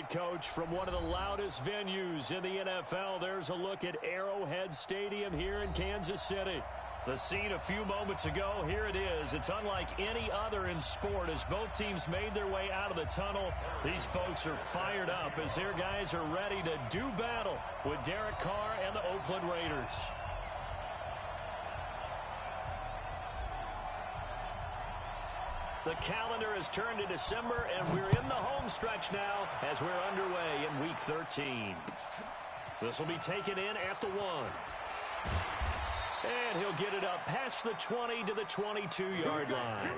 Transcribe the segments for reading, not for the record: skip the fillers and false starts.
right, Coach. From one of the loudest venues in the NFL, there's a look at Arrowhead Stadium here in Kansas City. The scene a few moments ago, here it is. It's unlike any other in sport as both teams made their way out of the tunnel. These folks are fired up as their guys are ready to do battle with Derek Carr and the Oakland Raiders. The calendar has turned to December, and we're in the home stretch now as we're underway in Week 13. This will be taken in at the 1. And he'll get it up past the 20 to the 22-yard line.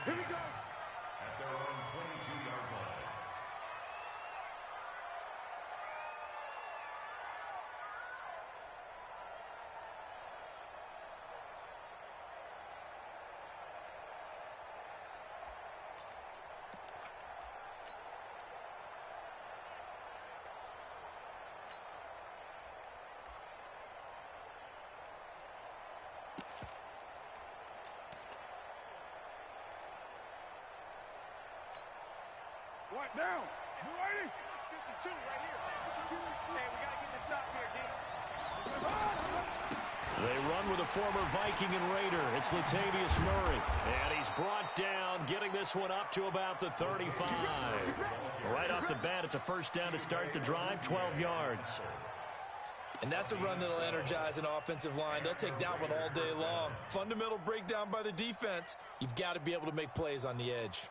Here we go. At their own 22-yard line. What down? You ready? 52 right here. Hey, we got to get this stop here, D. They run with a former Viking and Raider. It's Latavius Murray. And he's brought down, getting this one up to about the 35. Right off the bat, it's a first down to start the drive, 12 yards. And that's a run that'll energize an offensive line. They'll take that one all day long. Fundamental breakdown by the defense. You've got to be able to make plays on the edge.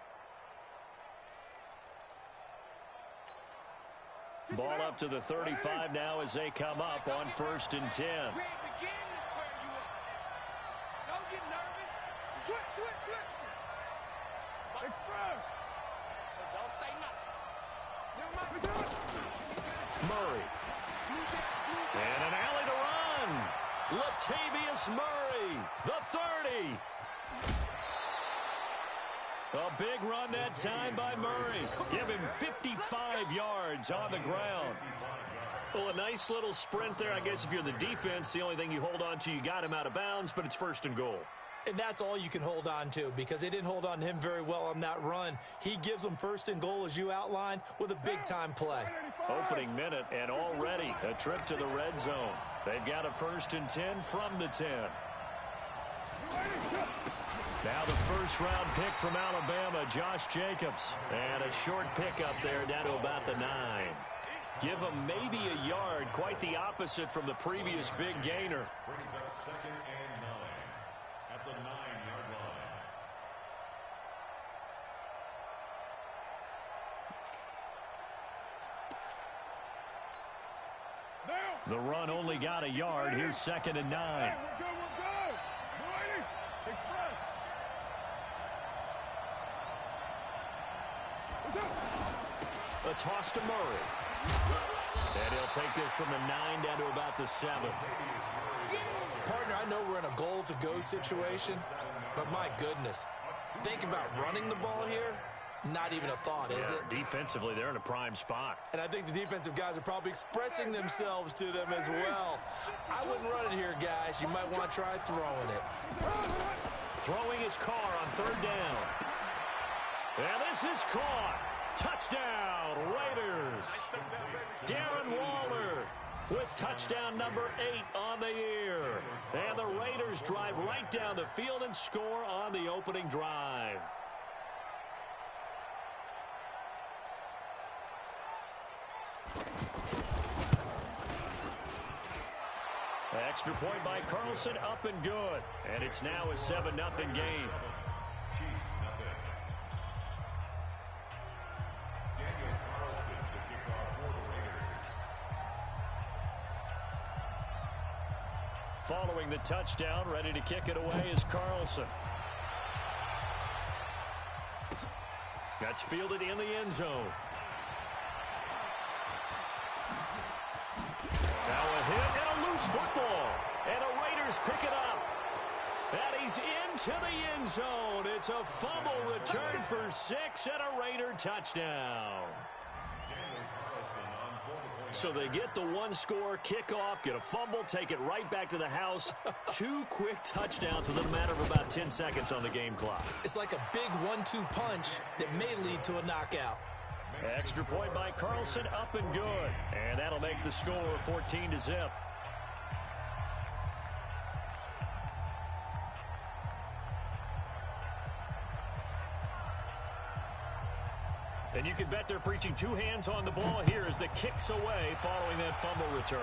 Ball up to the 35 now as they come up on 1st and 10. We ain't beginning to clear you up. Don't get nervous. Switch. Express. So don't say nothing. Murray. And an alley to run. Latavius Murray, the 30. A big run that time by Murray. Give him 55 yards on the ground. Well, a nice little sprint there. I guess if you're the defense, the only thing you hold on to, you got him out of bounds, but it's 1st and goal. And that's all you can hold on to because they didn't hold on to him very well on that run. He gives them 1st and goal, as you outlined, with a big-time play. Opening minute, and already a trip to the red zone. They've got a 1st and 10 from the 10. Now the first-round pick from Alabama, Josh Jacobs. And a short pickup there down to about the 9. Give him maybe a yard, quite the opposite from the previous big gainer. Brings up 2nd and 9 at the 9-yard line. The run only got a yard. Here's 2nd and 9. We're good. You ready? Express. A toss to Murray. And he'll take this from the 9 down to about the 7. Partner, I know we're in a goal-to-go situation, but my goodness, think about running the ball here. Not even a thought, is it? Defensively, they're in a prime spot. And I think the defensive guys are probably expressing themselves to them as well. I wouldn't run it here, guys. You might want to try throwing it. Throwing his Carr on 3rd down. And this is caught. Touchdown, Raiders. Darren Waller with touchdown number 8 on the year. And the Raiders drive right down the field and score on the opening drive. Extra point by Carlson, up and good. And it's now a 7-0 game. Following the touchdown, ready to kick it away is Carlson. That's fielded in the end zone. Now a hit and a loose football. And the Raiders pick it up. And he's into the end zone. It's a fumble return for 6 and a Raider touchdown. So they get the 1-score kickoff, get a fumble, take it right back to the house. 2 quick touchdowns within a matter of about 10 seconds on the game clock. It's like a big 1-2 punch that may lead to a knockout. Extra point by Carlson, up and good. And that'll make the score 14-0. And you can bet they're preaching two hands on the ball here as the kick's away following that fumble return.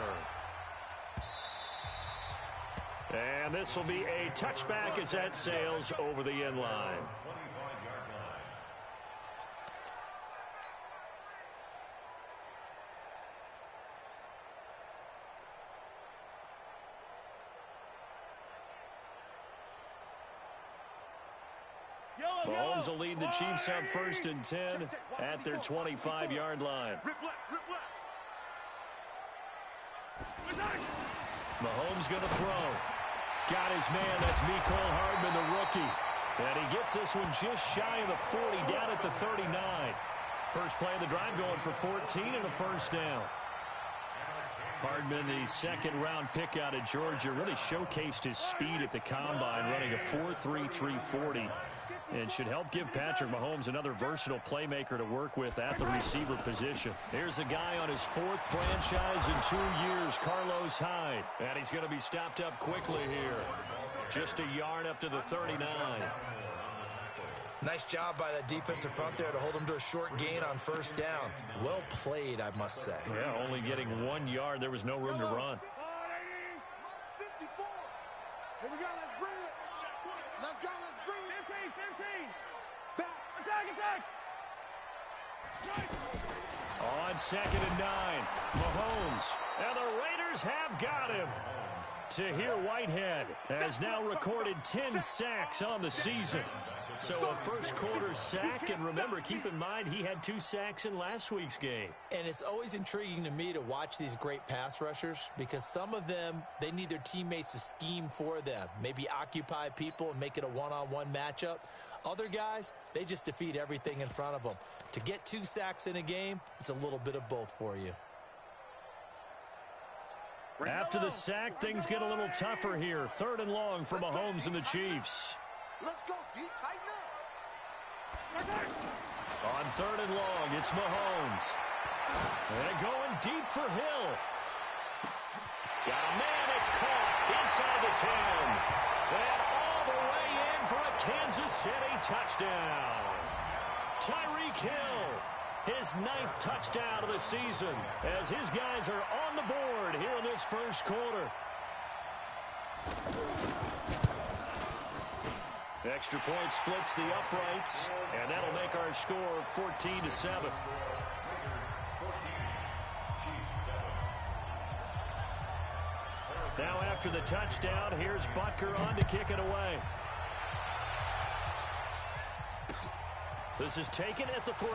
And this will be a touchback as that sails over the end line. Mahomes will lead the Chiefs up 1st and 10 at their 25-yard line. Mahomes going to throw. Got his man. That's Mecole Hardman, the rookie. And he gets this one just shy of the 40, down at the 39. First play of the drive going for 14 and a first down. Hardman, the second-round pick out of Georgia, really showcased his speed at the combine, running a 4.3 340. And should help give Patrick Mahomes another versatile playmaker to work with at the receiver position. Here's a guy on his 4th franchise in 2 years, Carlos Hyde. And he's going to be stopped up quickly here. Just a yard up to the 39. Nice job by that defensive front there to hold him to a short gain on first down. Well played, I must say. Yeah, only getting 1 yard. There was no room to run. 54. Here we go. Let's bring it. Let's go. Let's bring it. 15. Back. Attack. On 2nd and 9, Mahomes. And the Raiders have got him. Tahir Whitehead has now recorded 10 sacks on the season. So a first quarter sack, and remember, keep in mind, he had 2 sacks in last week's game. And it's always intriguing to me to watch these great pass rushers because some of them, they need their teammates to scheme for them, maybe occupy people and make it a one-on-one matchup. Other guys, they just defeat everything in front of them. To get 2 sacks in a game, it's a little bit of both for you. After the sack, things get a little tougher here. 3rd and long for Mahomes and the Chiefs. Let's go, D. Tighten up. On 3rd and long, it's Mahomes. And going deep for Hill. Got a man, it's caught inside the 10. And all the way in for a Kansas City touchdown. Tyreek Hill, his 9th touchdown of the season, as his guys are on the board here in this first quarter. Extra point splits the uprights, and that'll make our score 14-7. Now after the touchdown, here's Butker on to kick it away. This is taken at the 3.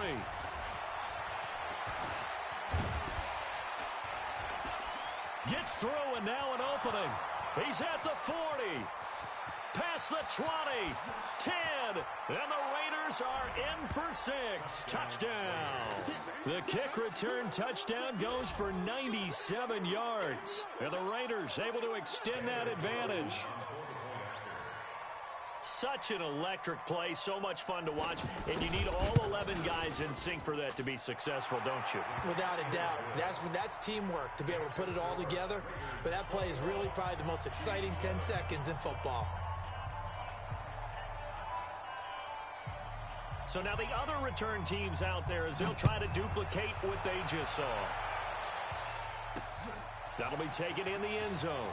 Gets through, and now an opening. He's at the 40. Past the 20, 10, and the Raiders are in for 6. Touchdown. The kick return touchdown goes for 97 yards. And the Raiders able to extend that advantage. Such an electric play, so much fun to watch, and you need all 11 guys in sync for that to be successful, don't you? Without a doubt. That's teamwork to be able to put it all together. But that play is really probably the most exciting 10 seconds in football. So now the other return teams out there, as they'll try to duplicate what they just saw. That'll be taken in the end zone.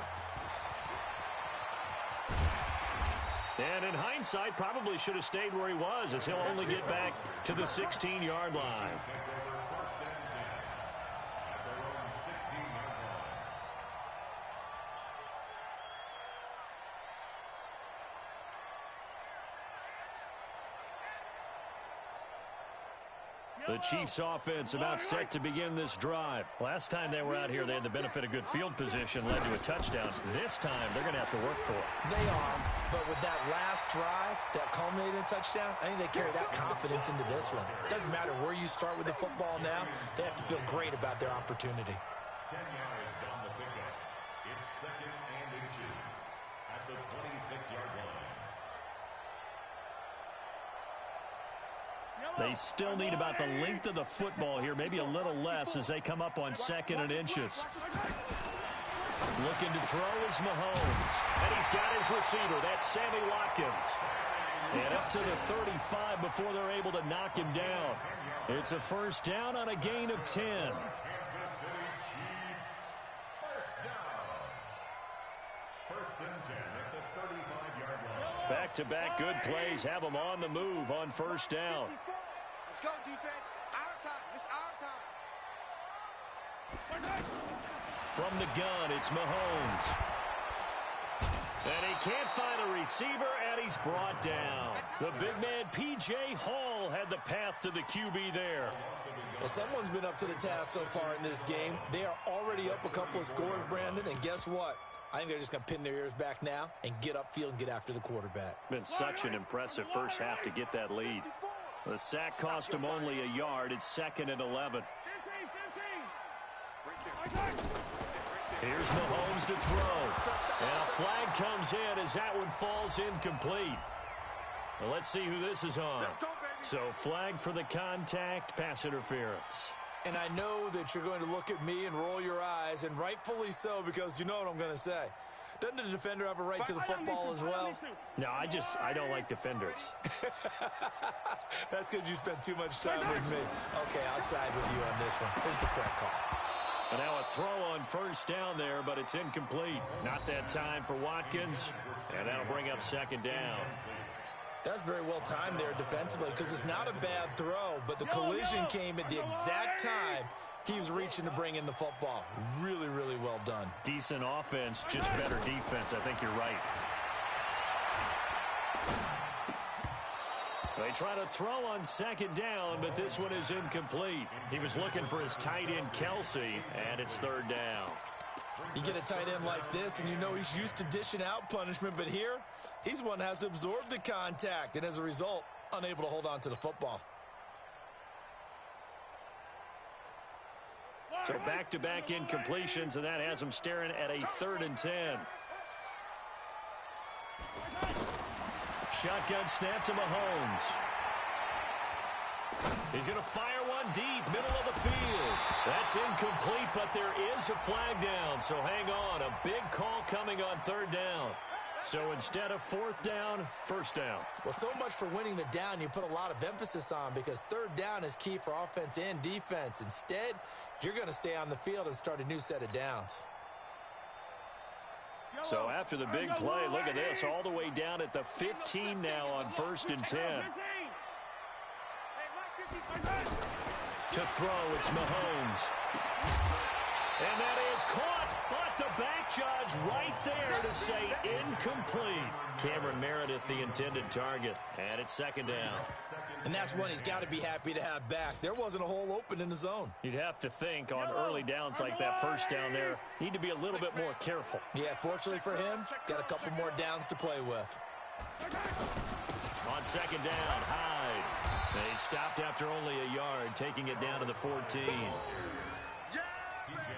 And in hindsight, probably should have stayed where he was, as he'll only get back to the 16-yard line. The Chiefs offense about set to begin this drive. Last time they were out here, they had the benefit of good field position, led to a touchdown. This time, they're going to have to work for it. They are, but with that last drive, that culminated touchdown, I think they carry that confidence into this one. It doesn't matter where you start with the football now. They have to feel great about their opportunity. 10 yards on the pickup. It's 2nd and inches at the 26-yard line. They still need about the length of the football here, maybe a little less as they come up on 2nd and inches. Looking to throw is Mahomes. And he's got his receiver. That's Sammy Watkins. And up to the 35 before they're able to knock him down. It's a first down on a gain of 10. Kansas City Chiefs. First down. First and 10 at the 35-yard line. Back-to-back good plays have them on the move on first down. Let's go, defense. Our time. It's our time. From the gun, it's Mahomes. And he can't find a receiver, and he's brought down. The big man, P.J. Hall, had the path to the QB there. Well, someone's been up to the task so far in this game. They are already up a couple of scores, Brandon, and guess what? I think they're just going to pin their ears back now and get upfield and get after the quarterback. Been such an impressive first half to get that lead. The sack cost him only a yard. It's 2nd and 11. Here's Mahomes to throw. And a flag comes in as that one falls incomplete. Well, let's see who this is on. So flag for the contact, pass interference. And I know that you're going to look at me and roll your eyes, and rightfully so, because you know what I'm going to say. Doesn't the defender have a right to the football as well? No, I don't like defenders. That's because you spent too much time with me. Okay, I'll side with you on this one. Here's the correct call. And now a throw on first down there, but it's incomplete. Not that time for Watkins, and that'll bring up 2nd down. That's very well timed there defensively because it's not a bad throw, but the collision came at the exact time he was reaching to bring in the football. Really, really well done. Decent offense, just better defense. I think you're right. They try to throw on 2nd down, but this one is incomplete. He was looking for his tight end, Kelsey, and it's 3rd down. You get a tight end like this, and you know he's used to dishing out punishment, but here, he's one that has to absorb the contact, and as a result, unable to hold on to the football. So back-to-back incompletions, and that has him staring at a 3rd and 10. Shotgun snap to Mahomes. He's going to fire one deep, middle of the field. That's incomplete, but there is a flag down. So hang on, a big call coming on 3rd down. So instead of 4th down, 1st down. Well, so much for winning the down you put a lot of emphasis on because 3rd down is key for offense and defense. Instead, you're going to stay on the field and start a new set of downs. So after the big play, look at this, all the way down at the 15 now on 1st and 10. To throw, it's Mahomes. And that is caught, but the back judge right there to say incomplete. Cameron Meredith, the intended target, and it's 2nd down. And that's one he's got to be happy to have back. There wasn't a hole open in the zone. You'd have to think on early downs like that 1st down there, need to be a little bit more careful. Yeah, fortunately for him, got a couple more downs to play with. On 2nd down, Hyde. They stopped after only a yard, taking it down to the 14.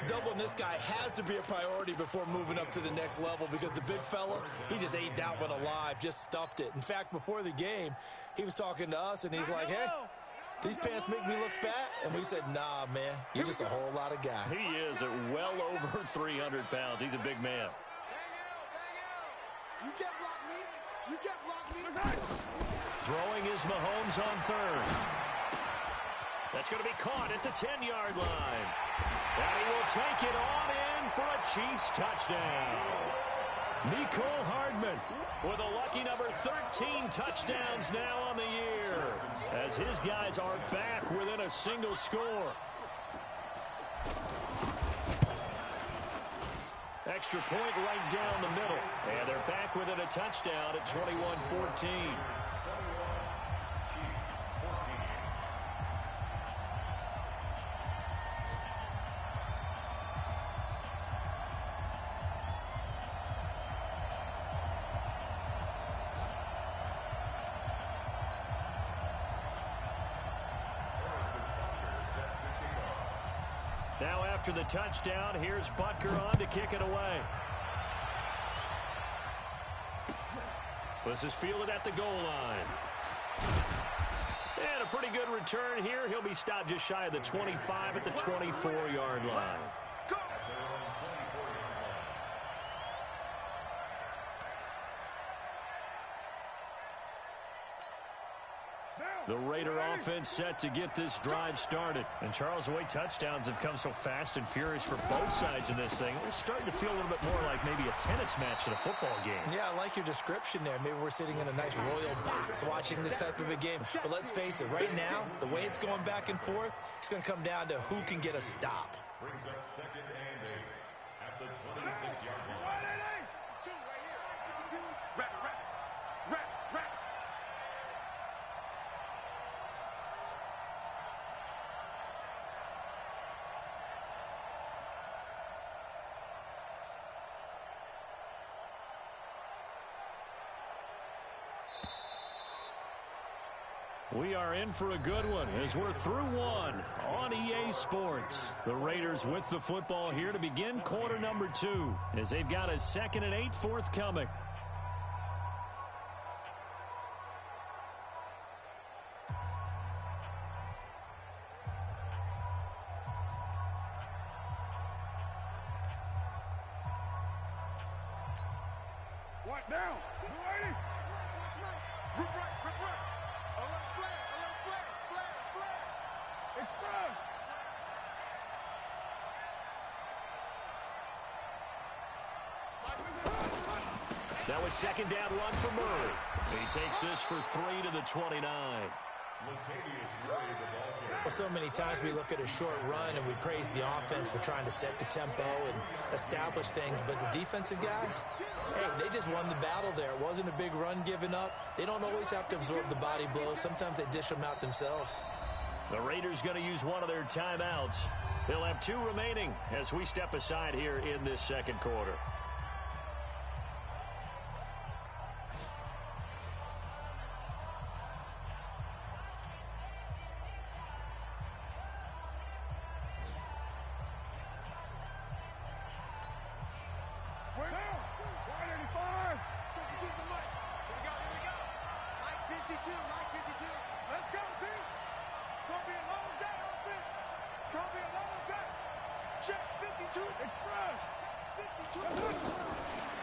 Doubling this guy has to be a priority before moving up to the next level because the big fella, he just ate that one alive, just stuffed it. In fact, before the game, he was talking to us, and he's like, hey, these pants make me look fat? And we said, nah, man, you're just a whole lot of guy. He is at well over 300 pounds. He's a big man. You can't block me. You can't block me. Throwing is Mahomes on 3rd. That's going to be caught at the 10-yard line. And he will take it on in for a Chiefs touchdown. Mecole Hardman with a lucky number 13 touchdowns now on the year as his guys are back within a single score. Extra point right down the middle. And they're back within a touchdown at 21-14. Now after the touchdown, here's Butker on to kick it away. This is fielded at the goal line. And a pretty good return here. He'll be stopped just shy of the 25 at the 24-yard line. The Raider offense set to get this drive started. And Charles, the way touchdowns have come so fast and furious for both sides in this thing, it's starting to feel a little bit more like maybe a tennis match than a football game. Yeah, I like your description there. Maybe we're sitting in a nice royal box watching this type of a game. But let's face it, right now, the way it's going back and forth, it's going to come down to who can get a stop. Brings up 2nd and 8 at the 26-yard line. We are in for a good one as we're through one on EA Sports. The Raiders with the football here to begin quarter number 2 as they've got a 2nd and 8 forthcoming. What now? 280. Rip right. Alert flare. Express. That was 2nd down run for Murray. He takes this for 3 to the 29. Well, so many times we look at a short run and we praise the offense for trying to set the tempo and establish things, but the defensive guys, hey, they just won the battle there. It wasn't a big run given up. They don't always have to absorb the body blows. Sometimes they dish them out themselves. The Raiders going to use one of their timeouts. They'll have 2 remaining as we step aside here in this 2nd quarter.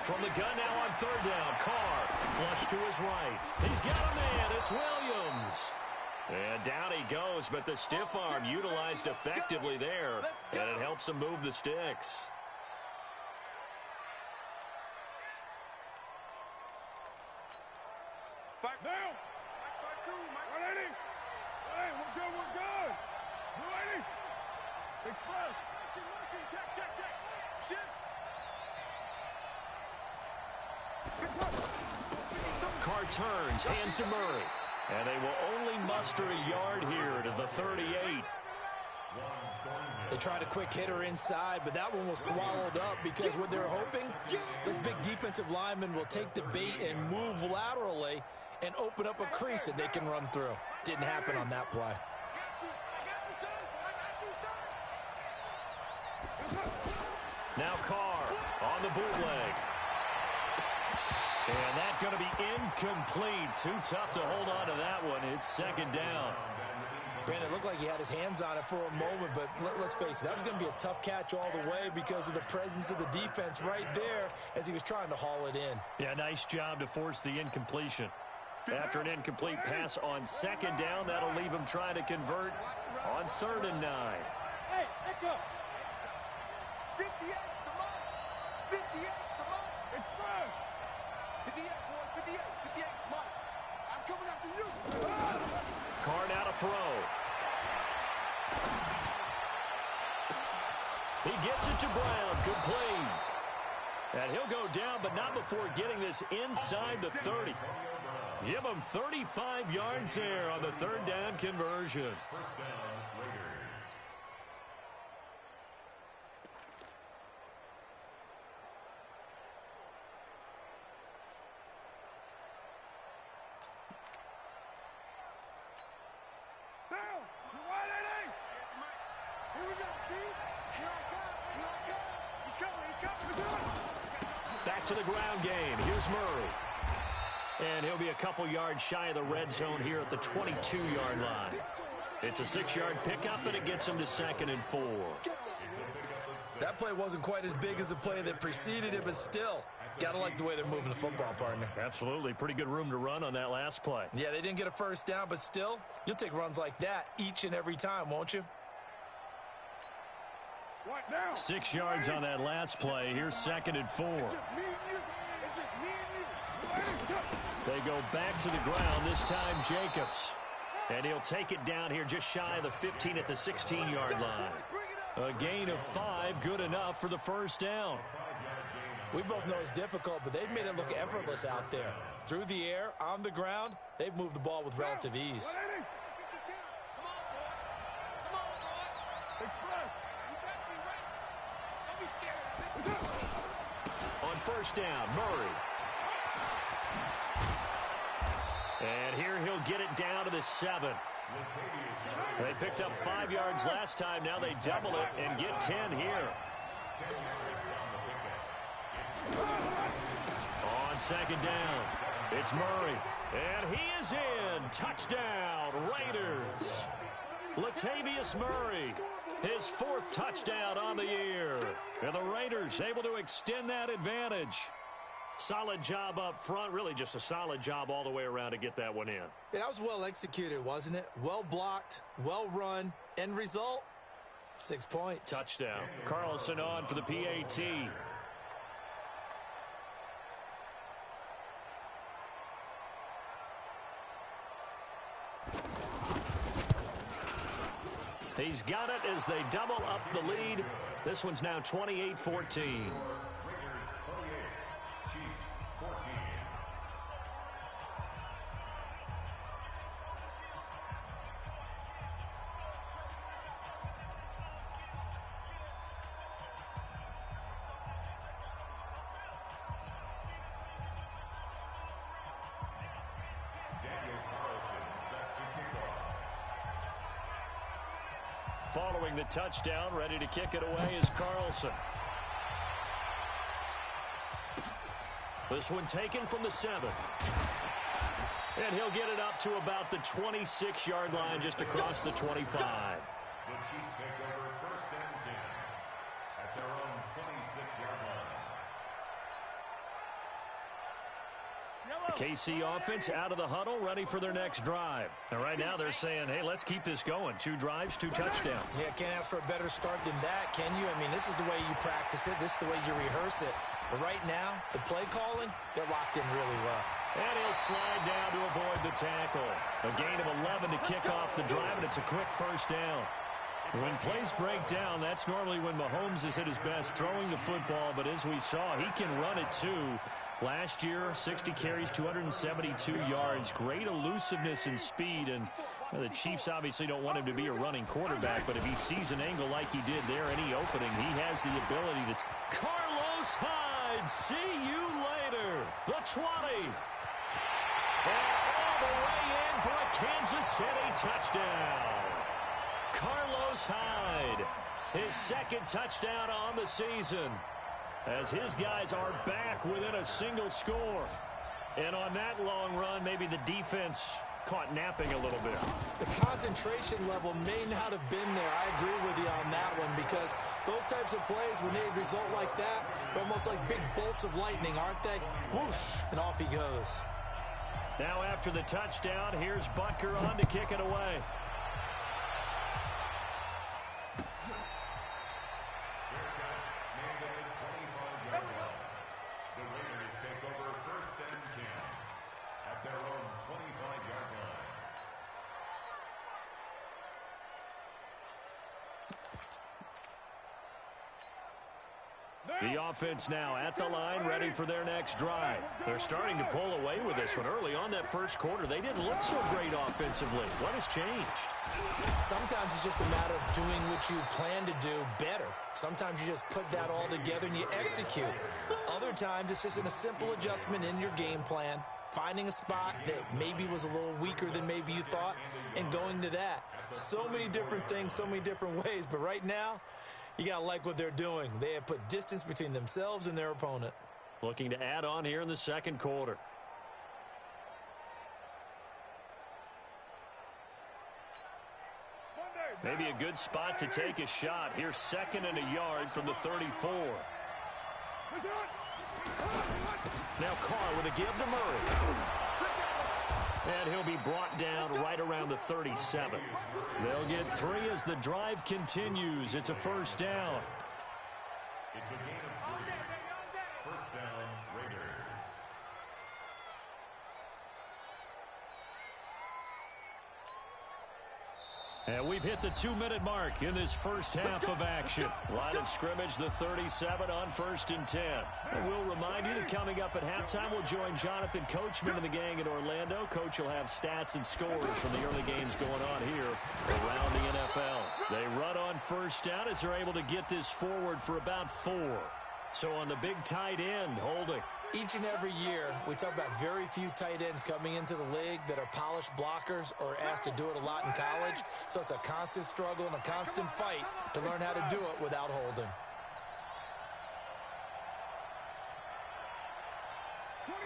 From the gun now on 3rd down. Carr flush to his right. He's got a man. It's Williams. And down he goes, but the stiff arm utilized effectively there, and it helps him move the sticks. Back down. Back 2, Mike. 180. Hey, we're good. 280. Express. Check. Shift. Carr turns, hands to Murray. And they will only muster a yard here to the 38. They tried a quick hitter inside, but that one was swallowed up because what they're hoping, this big defensive lineman will take the bait and move laterally and open up a crease that they can run through. Didn't happen on that play. Now Carr on the bootleg. And that's going to be incomplete. Too tough to hold on to that one. It's 2nd down. Brandon, it looked like he had his hands on it for a moment, but let's face it, that was going to be a tough catch all the way because of the presence of the defense right there as he was trying to haul it in. Yeah, nice job to force the incompletion. After an incomplete pass on 2nd down, that'll leave him trying to convert on 3rd and 9. Hey, echo. 58, come on. 58, come on. Express. 58, boy, 58, come on. I'm coming after you. Carr now to throw. He gets it to Brown, complete. And he'll go down, but not before getting this inside the 30. Give him 35 yards there on the 3rd down conversion. 1st down, Raiders. Back to the ground game. Here's Murray. And he'll be a couple yards shy of the red zone here at the 22-yard line. It's a 6-yard pickup, and it gets him to 2nd and 4. That play wasn't quite as big as the play that preceded it, but still, got to like the way they're moving the football, partner. Absolutely. Pretty good room to run on that last play. Yeah, they didn't get a first down, but still, you'll take runs like that each and every time, won't you? 6 yards on that last play. Here's 2nd and 4. They go back to the ground, this time Jacobs. And he'll take it down here just shy of the 15 at the 16-yard line. A gain of 5, good enough for the first down. We both know it's difficult, but they've made it look effortless out there. Through the air, on the ground, they've moved the ball with relative ease. On first down, Murray. And here he'll get it down to the 7. They picked up 5 yards last time. Now they double it and get 10 here. On second down, it's Murray. And he is in. Touchdown, Raiders. Latavius Murray, his 4th touchdown on the year. And the Raiders able to extend that advantage. Solid job up front, really just a solid job all the way around to get that one in. That was well executed, wasn't it? Well blocked, well run. End result, 6 points. Touchdown. Carlson on for the PAT. He's got it as they double up the lead. This one's now 28-14. Following the touchdown, ready to kick it away is Carlson. This one taken from the 7. And he'll get it up to about the 26-yard line, just across the 25. The Chiefs take over 1st and 10 at their own 26-yard line. The KC offense out of the huddle, ready for their next drive. And right now they're saying, hey, let's keep this going. 2 drives, 2 touchdowns. Yeah, can't ask for a better start than that, can you? I mean, this is the way you practice it. This is the way you rehearse it. But right now, the play calling, they're locked in really well. And he'll slide down to avoid the tackle. A gain of 11 to kick off the drive, and it's a quick first down. When plays break down, that's normally when Mahomes is at his best throwing the football. But as we saw, he can run it too. Last year, 60 carries, 272 yards. Great elusiveness and speed. And the Chiefs obviously don't want him to be a running quarterback. But if he sees an angle like he did there, any opening, he has the ability to. Carlos Hyde, see you later. The 20. And all the way in for a Kansas City touchdown. Carlos Hyde, his 2nd touchdown on the season, as his guys are back within a single score. And on that long run, maybe the defense caught napping a little bit. The concentration level may not have been there. I agree with you on that one, because those types of plays, when they result like that, they're almost like big bolts of lightning, aren't they? Whoosh, and off he goes. Now after the touchdown, here's Butker on to kick it away. The offense now at the line, ready for their next drive. They're starting to pull away with this one. Early on that first quarter, they didn't look so great offensively. What has changed? Sometimes it's just a matter of doing what you plan to do better. Sometimes you just put that all together and you execute. Other times it's just a simple adjustment in your game plan, finding a spot that maybe was a little weaker than maybe you thought, and going to that. So many different things, so many different ways. But right now, you got to like what they're doing. They have put distance between themselves and their opponent. Looking to add on here in the second quarter. Maybe a good spot to take a shot. Here's 2nd and a yard from the 34. Now Carr with a give to Murray. And he'll be brought down right around the 37. They'll get 3 as the drive continues. It's a first down. It's a gain of 3. First down, Raiders. And we've hit the 2-minute mark in this first half of action. Line of scrimmage, the 37 on 1st and 10. And we'll remind you that coming up at halftime, we'll join Jonathan Coachman and the gang in Orlando. Coach will have stats and scores from the early games going on here around the NFL. They run on first down as they're able to get this forward for about 4. So on the big tight end, holding. Each and every year, we talk about very few tight ends coming into the league that are polished blockers or asked to do it a lot in college. So it's a constant struggle and a constant fight to learn how to do it without holding. 29.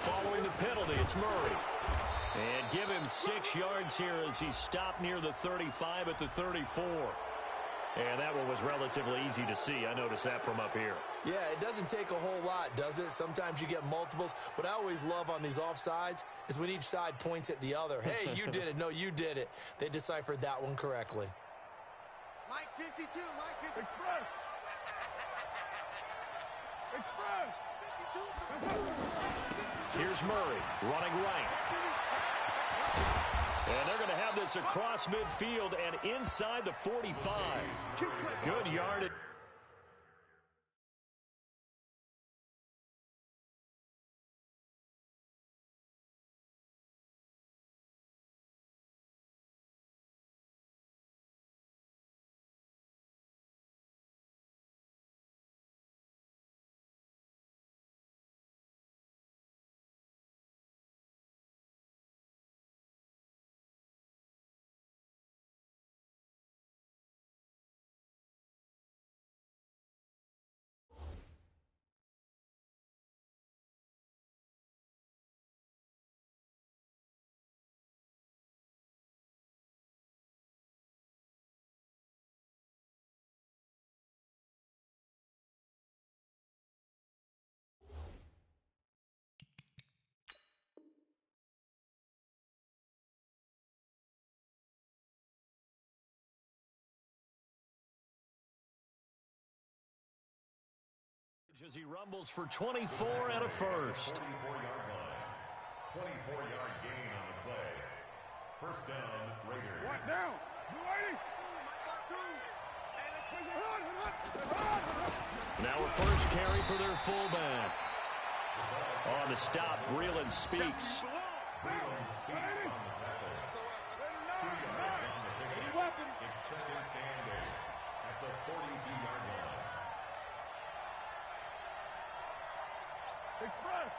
Following the penalty, it's Murray. And give him 6 yards here as he's stopped near the 35 at the 34. And that one was relatively easy to see. I noticed that from up here. Yeah, it doesn't take a whole lot, does it? Sometimes you get multiples. What I always love on these offsides is when each side points at the other. Hey, you did it. No, you did it. They deciphered that one correctly. Mike 52, Mike 52. Express. Express. Here's Murray running right. And they're going to have this across midfield and inside the 45. Good yardage. As he rumbles for 24 and a first. 24-yard line. 24-yard gain on the play. First down, Raiders. What down? Now a first carry for their fullback. On the stop, Breeland speaks. Breeland speaks on the tackle. 2 yards on the pickup. It's 2nd and 8 at the 42-yard line. Express.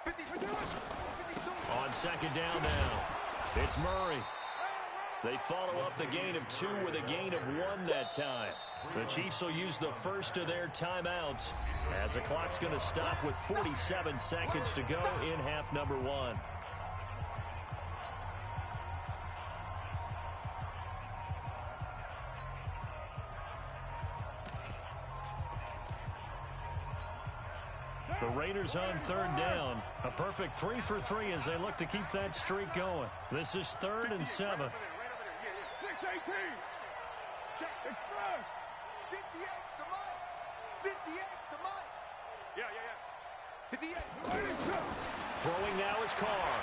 52. On 2nd down now, it's Murray. They follow up the gain of 2 with a gain of 1 that time. The Chiefs will use the first of their timeouts as the clock's going to stop with 47 seconds to go in half number 1. The Raiders on 3rd down. A perfect 3 for 3 as they look to keep that streak going. This is 3rd and 7. 6-18. Check. Express. 58 to Mike. 58 to Mike. Yeah. 58. Throwing now is Carr.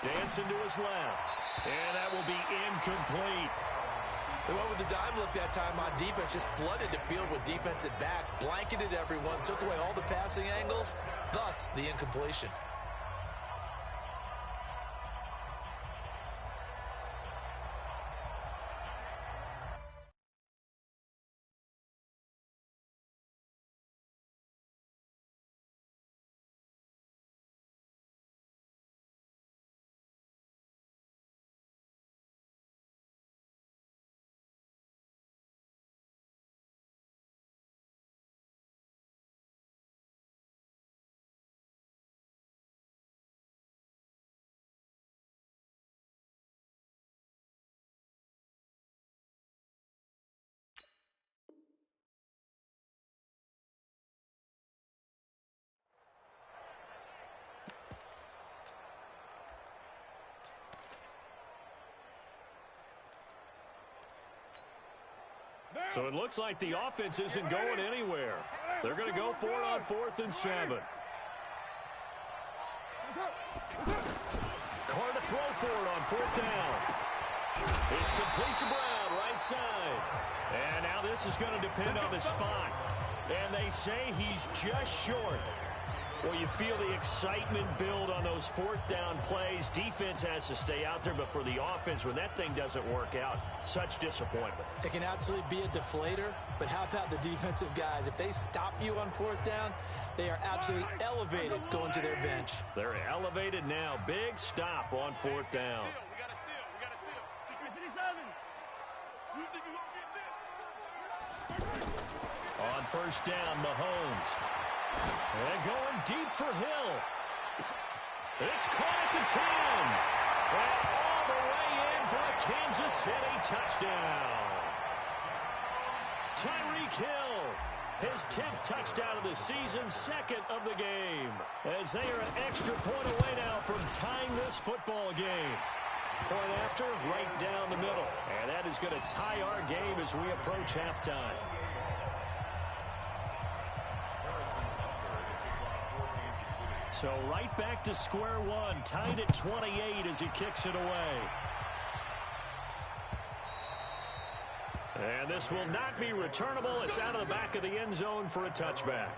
Dancing to his left. And that will be incomplete. They went with the dime look that time on defense, just flooded the field with defensive backs, blanketed everyone, took away all the passing angles, thus the incompletion. So it looks like the offense isn't going anywhere. They're going to go for it on 4th and 7. Carr to throw for it on 4th down. It's complete to Brown, right side. And now this is going to depend on the spot. And they say he's just short. Well, you feel the excitement build on those 4th down plays. Defense has to stay out there, but for the offense, when that thing doesn't work out, such disappointment. It can absolutely be a deflator, but how about the defensive guys? If they stop you on 4th down, they are absolutely elevated going to their bench. They're elevated now. Big stop on 4th down. On 1st down, Mahomes. And going deep for Hill. It's caught at the 10. And all the way in for a Kansas City touchdown. Tyreek Hill, his 10th touchdown of the season, 2nd of the game. As they are an extra point away now from tying this football game. Point after, right down the middle. And that is going to tie our game as we approach halftime. So right back to square one, tied at 28 as he kicks it away. And this will not be returnable. It's out of the back of the end zone for a touchback.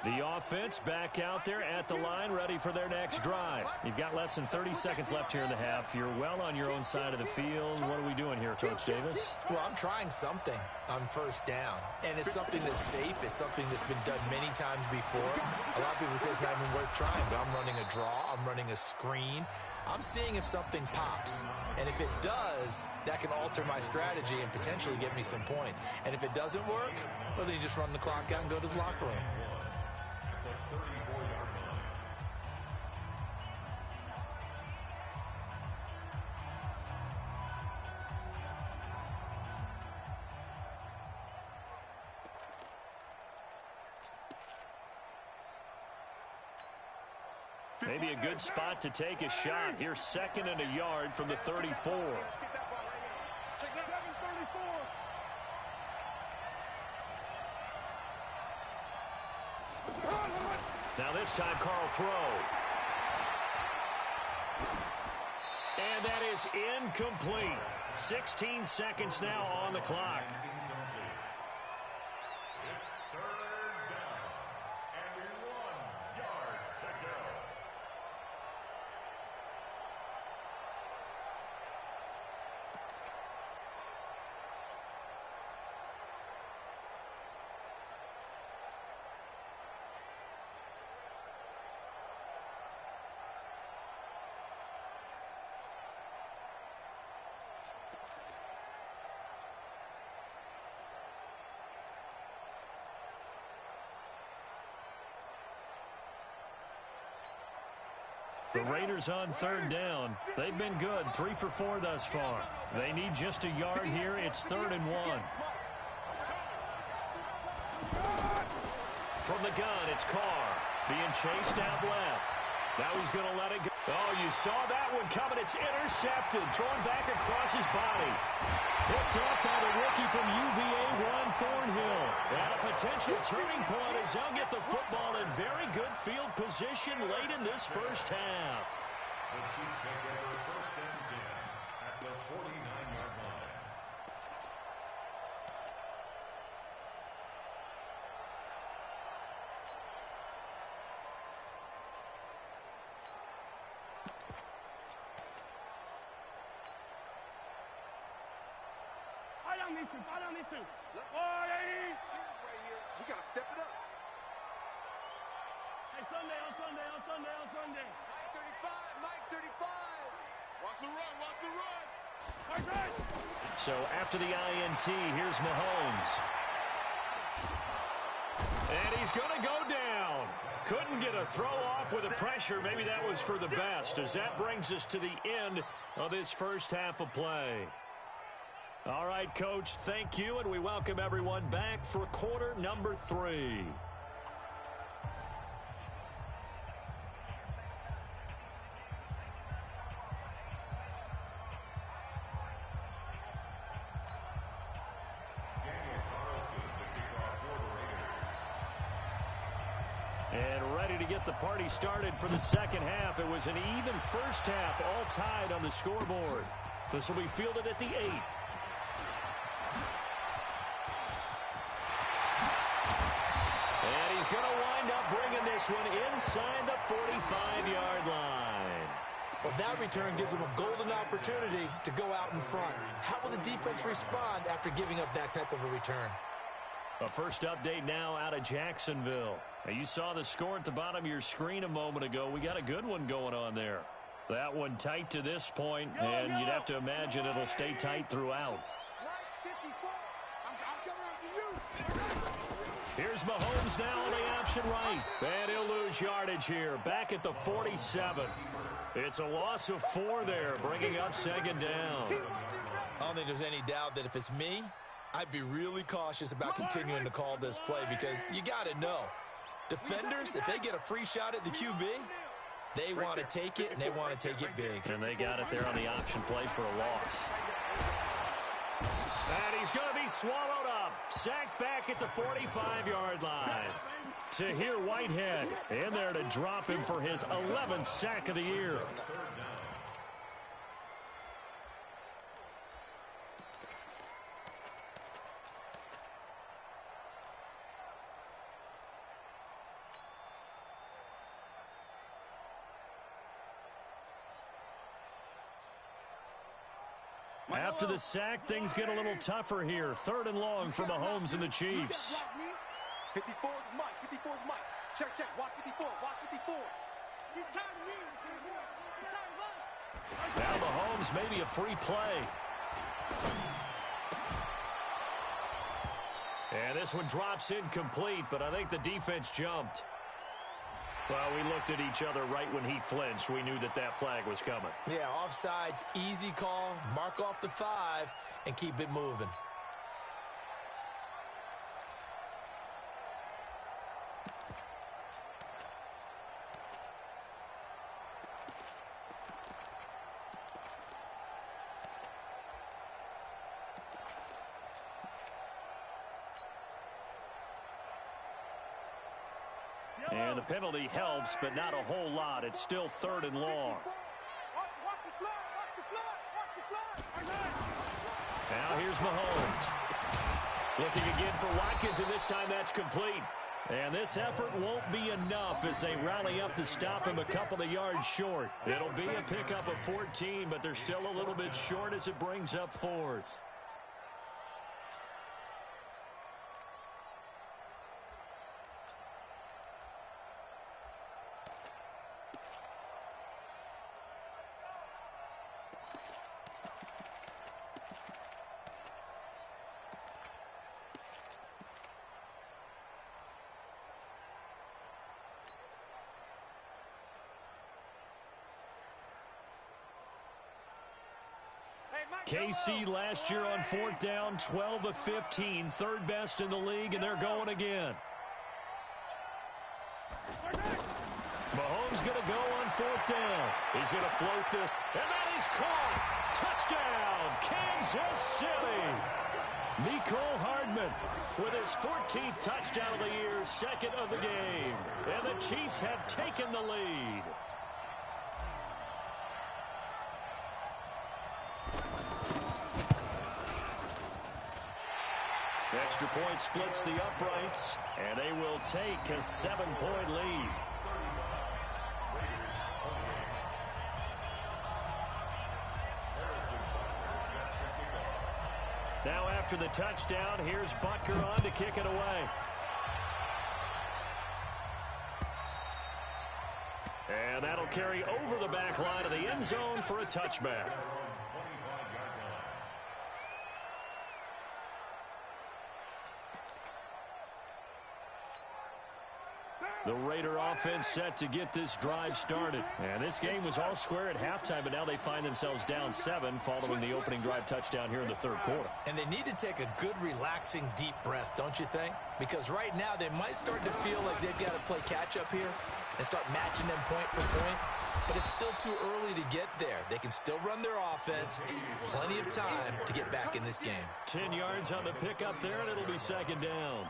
The offense back out there at the line, ready for their next drive. You've got less than 30 seconds left here in the half. You're well on your own side of the field. What are we doing here, Coach Davis? Well, I'm trying something on 1st down, and it's something that's safe. It's something that's been done many times before. A lot of people say it's not even worth trying, but I'm running a draw. I'm running a screen. I'm seeing if something pops, and if it does, that can alter my strategy and potentially get me some points. And if it doesn't work, well, then you just run the clock out and go to the locker room. Maybe a good spot to take a shot. Here's 2nd and a yard from the 34. Now this time, Carl throw. And that is incomplete. 16 seconds now on the clock. The Raiders on 3rd down. They've been good, 3 for 4 thus far. They need just a yard here. It's 3rd and 1. From the gun, it's Carr being chased out left. Now he's going to let it go. Oh, you saw that one coming. It's intercepted, thrown back across his body. Picked up by the rookie from UVA, Juan Thornhill. And a potential turning point as they'll get the football in very good field position late in this first half. The Chiefs take over 1st and 10 at the 49-yard line. Fire down these two. We got to step it up. Hey, Sunday. Mike 35. Watch the run. So after the INT, here's Mahomes. And he's going to go down. Couldn't get a throw off with the pressure. Maybe that was for the best, as that brings us to the end of this first half of play. All right, Coach, thank you, and we welcome everyone back for quarter number 3. And ready to get the party started for the second half. It was an even first half, all tied on the scoreboard. This will be fielded at the 8. And he's going to wind up bringing this one inside the 45-yard line. Well, that return gives them a golden opportunity to go out in front. How will the defense respond after giving up that type of a return? A first update now out of Jacksonville. Now, you saw the score at the bottom of your screen a moment ago. We got a good one going on there. That one tight to this point, and you'd have to imagine it'll stay tight throughout. Here's Mahomes now on the option right. And he'll lose yardage here. Back at the 47. It's a loss of 4 there, bringing up second down. I don't think there's any doubt that if it's me, I'd be really cautious about continuing to call this play, because you got to know, defenders, if they get a free shot at the QB, they want to take it, and they want to take it big. And they got it there on the option play for a loss. And he's going to be swallowed up. Sacked back at the 45-yard line. Tahir Whitehead in there to drop him for his 11th sack of the year. After the sack, things get a little tougher here. 3rd and long for Mahomes and the Chiefs. 54 is Mike. 54 is Mike. Check, check. Watch 54. Watch 54. He's tired of me. He's tired of us. Now Mahomes, maybe a free play. And this one drops incomplete, but I think the defense jumped. Well, we looked at each other right when he flinched. We knew that that flag was coming. Yeah, offsides, easy call, mark off the 5, and keep it moving. And the penalty helps, but not a whole lot. It's still 3rd and long. Now here's Mahomes. Looking again for Watkins, and this time that's complete. And this effort won't be enough as they rally up to stop him a couple of yards short. It'll be a pickup of 14, but they're still a little bit short as it brings up 4th. KC last year on 4th down, 12 of 15, 3rd best in the league, and they're going again. Mahomes going to go on 4th down. He's going to float this, and that is caught. Touchdown, Kansas City. Mecole Hardman with his 14th touchdown of the year, 2nd of the game. And the Chiefs have taken the lead. Extra point splits the uprights, and they will take a 7-point lead. Now after the touchdown, here's Butker on to kick it away. And that'll carry over the back line of the end zone for a touchback. The Raider offense set to get this drive started. And this game was all square at halftime, but now they find themselves down 7 following the opening drive touchdown here in the third quarter. And they need to take a good, relaxing, deep breath, don't you think? Because right now they might start to feel like they've got to play catch-up here and start matching them point for point. But it's still too early to get there. They can still run their offense. Plenty of time to get back in this game. 10 yards on the pickup there, and it'll be second down.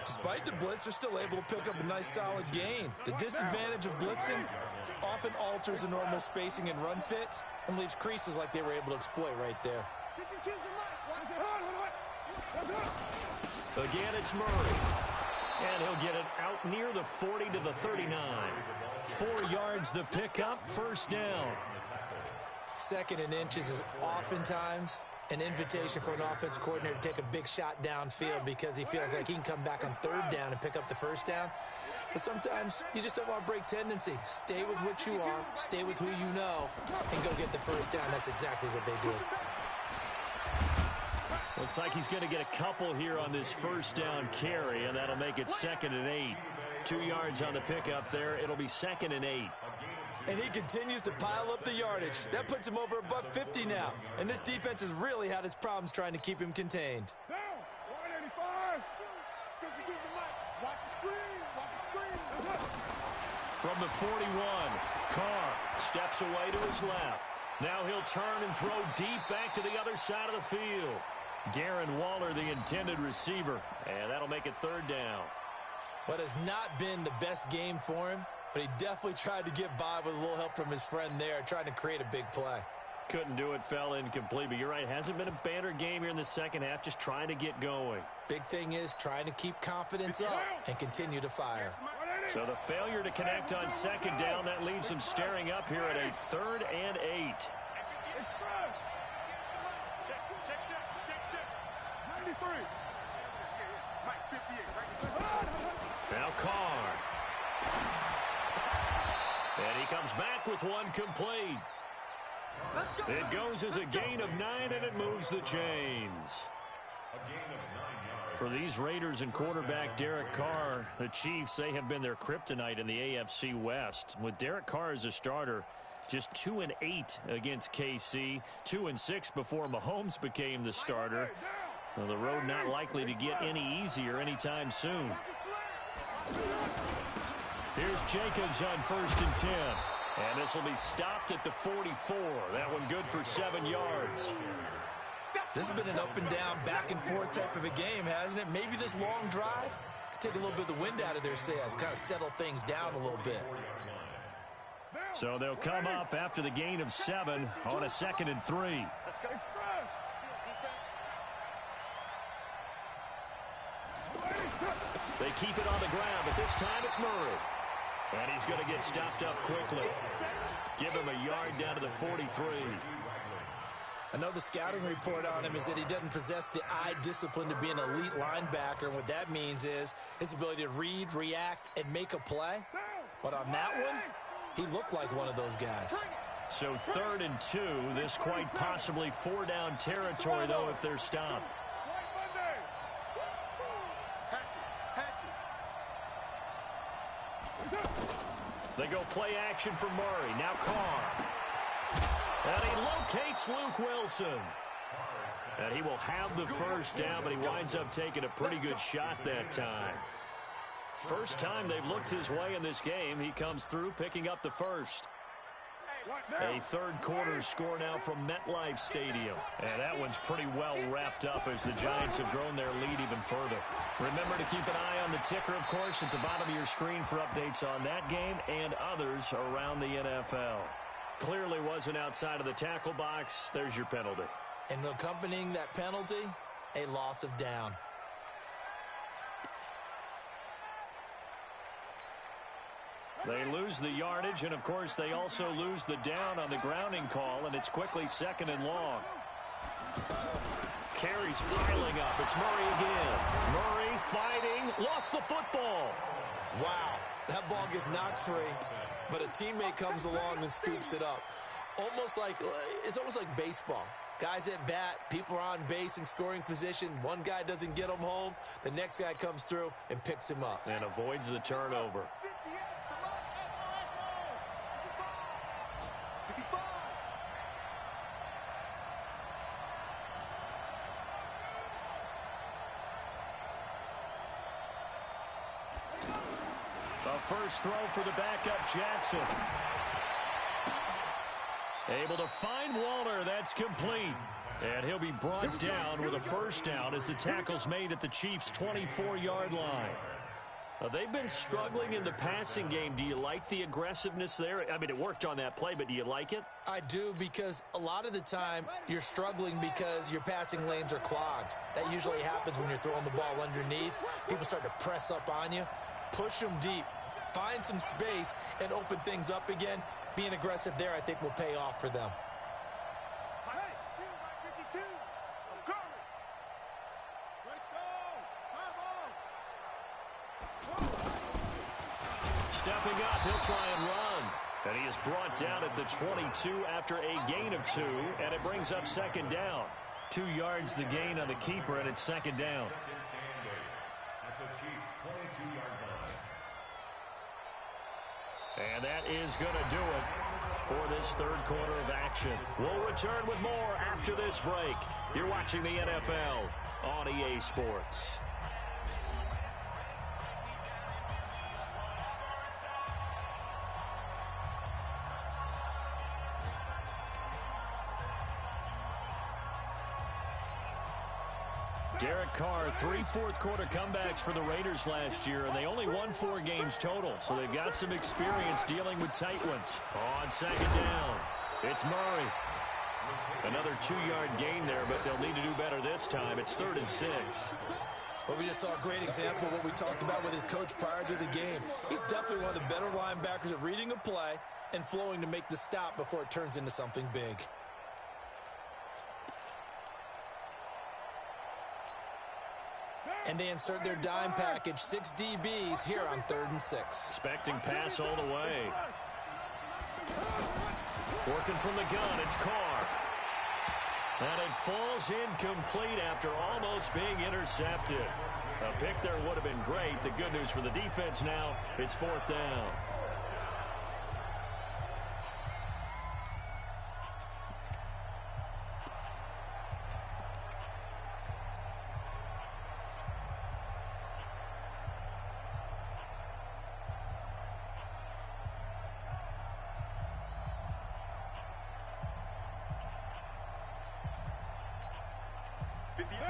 Despite the blitz, they're still able to pick up a nice, solid gain. The disadvantage of blitzing often alters the normal spacing and run fits and leaves creases like they were able to exploit right there. Again, it's Murray. And he'll get it out near the 40 to the 39. 4 yards the pickup, first down. Second and inches is oftentimes an invitation for an offense coordinator to take a big shot downfield because he feels like he can come back on third down and pick up the first down. But sometimes you just don't want to break tendency. Stay with what you are, stay with who you know, and go get the first down. That's exactly what they did. Looks like he's going to get a couple here on this first down carry, and that'll make it 2nd and 8. 2 yards on the pickup there. It'll be 2nd and 8. And he continues to pile up the yardage. That puts him over $150 now. And this defense has really had its problems trying to keep him contained. From the 41, Carr steps away to his left. Now he'll turn and throw deep back to the other side of the field. Darren Waller, the intended receiver. And that'll make it 3rd down. What has not been the best game for him, but he definitely tried to get by with a little help from his friend there, trying to create a big play. Couldn't do it, fell incomplete, but you're right. Hasn't been a banner game here in the second half, just trying to get going. Big thing is trying to keep confidence up and continue to fire. So the failure to connect on 2nd down, that leaves him staring up here at a 3rd and 8. Now Carr. And he comes back with one complete. It goes as a gain of 9, and it moves the chains. For these Raiders and quarterback Derek Carr, the Chiefs, they have been their kryptonite in the AFC West. With Derek Carr as a starter, just 2 and 8 against KC, 2 and 6 before Mahomes became the starter. Well, the road not likely to get any easier anytime soon. Here's Jacobs on 1st and 10. And this will be stopped at the 44. That one good for 7 yards. This has been an up and down, back and forth type of a game, hasn't it? Maybe this long drive could take a little bit of the wind out of their sails, kind of settle things down a little bit. So they'll come up after the gain of 7 on a 2nd and 3. They keep it on the ground, but this time it's Murray. And he's going to get stopped up quickly. Give him a yard down to the 43. I know the scouting report on him is that he doesn't possess the eye discipline to be an elite linebacker. And what that means is his ability to read, react, and make a play. But on that one, he looked like one of those guys. So 3rd and 2. This quite possibly 4-down territory, though, if they're stopped. They go play action for Murray. Now Carr. And he locates Luke Wilson. And he will have the first down, but he winds up taking a pretty good shot that time. First time they've looked his way in this game. He comes through picking up the first. A third quarter score now from MetLife Stadium. And that one's pretty well wrapped up as the Giants have grown their lead even further. Remember to keep an eye on the ticker, of course, at the bottom of your screen for updates on that game and others around the NFL. Clearly wasn't outside of the tackle box. There's your penalty. And accompanying that penalty, a loss of down. They lose the yardage, and, of course, they also lose the down on the grounding call, and it's quickly 2nd and long. Carries piling up. It's Murray again. Murray fighting. Lost the football. Wow. That ball gets knocked free, but a teammate comes along and scoops it up. It's almost like baseball. Guys at bat, people are on base in scoring position. One guy doesn't get him home. The next guy comes through and picks him up. And avoids the turnover. A first throw for the backup Jackson. Able to find Walter. That's complete. And he'll be brought down with a first down as the tackle's made at the Chiefs' 24-yard line. They've been struggling in the passing game. Do you like the aggressiveness there? I mean, it worked on that play, but do you like it? I do, because a lot of the time you're struggling because your passing lanes are clogged. That usually happens when you're throwing the ball underneath. People start to press up on you. Push them deep. Find some space and open things up again. Being aggressive there, I think, will pay off for them. Stepping up, he'll try and run. And he is brought down at the 22 after a gain of 2, and it brings up second down. 2 yards the gain on the keeper, and it's second down. At the Chiefs' 22-yard line. And that is going to do it for this third quarter of action. We'll return with more after this break. You're watching the NFL on EA Sports. Derek Carr, 3 fourth-quarter comebacks for the Raiders last year, and they only won 4 games total, so they've got some experience dealing with tight ones. On second down, it's Murray. Another 2-yard gain there, but they'll need to do better this time. It's 3rd and 6. Well, we just saw a great example of what we talked about with his coach prior to the game. He's definitely one of the better linebackers at reading a play and flowing to make the stop before it turns into something big. And they insert their dime package, 6 DBs here on 3rd and 6. Expecting pass all the way. Working from the gun, it's Carr. And it falls incomplete after almost being intercepted. A pick there would have been great. The good news for the defense now, it's 4th down.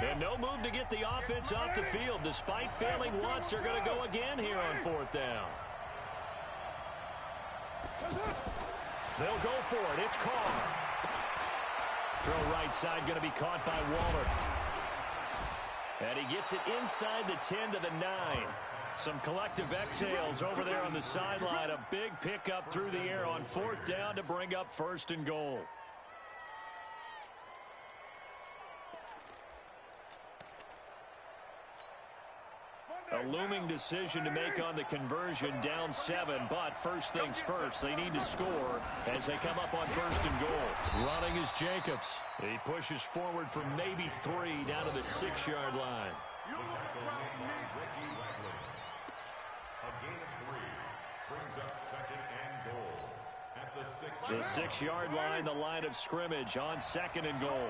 And no move to get the offense off the field. Despite failing once, they're going to go again here on 4th down. They'll go for it. It's Carr. Throw right side going to be caught by Walter. And he gets it inside the 10 to the 9. Some collective exhales over there on the sideline. A big pickup through the air on 4th down to bring up 1st and goal. A looming decision to make on the conversion, down 7, but first things first, they need to score as they come up on 1st and goal. Running is Jacobs. He pushes forward for maybe 3 down to the 6-yard line. A gain of 3 brings up 2nd and goal. At the 6-yard The 6-yard line, the line of scrimmage on 2nd and goal.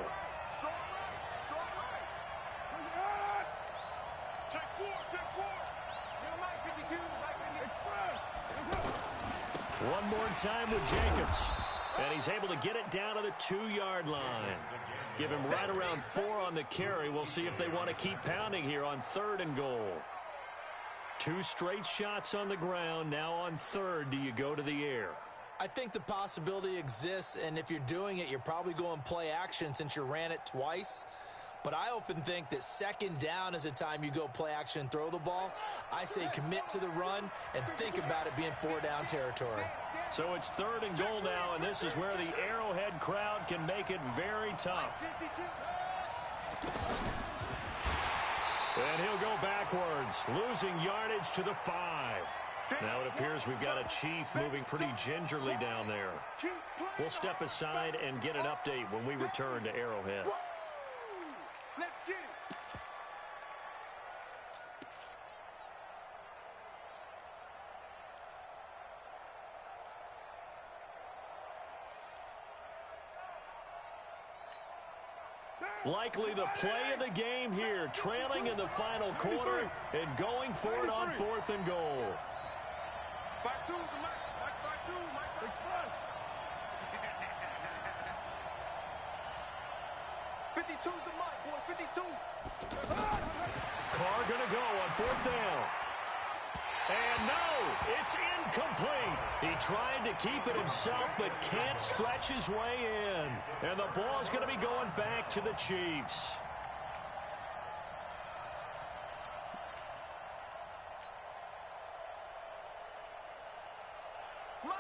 One more time with Jacobs. And he's able to get it down to the 2-yard line. Give him right around 4 on the carry. We'll see if they want to keep pounding here on 3rd and goal. 2 straight shots on the ground. Now on 3rd, do you go to the air? I think the possibility exists, and if you're doing it, you're probably going play action since you ran it twice. But I often think that 2nd down is a time you go play action and throw the ball. I say commit to the run and think about it being 4-down territory. So it's 3rd and goal now, and this is where the Arrowhead crowd can make it very tough. And he'll go backwards, losing yardage to the 5. Now it appears we've got a Chief moving pretty gingerly down there. We'll step aside and get an update when we return to Arrowhead. Let's get it. Likely the play of the game here, trailing in the final quarter and going for it on 4th and goal. 5-2 is the mic. Mike 5-2. Mike 52 is the mic, boy. 52. Carr going to go on 4th down. And no, it's incomplete. He tried to keep it himself, but can't stretch his way in. And the ball's going to be going back to the Chiefs.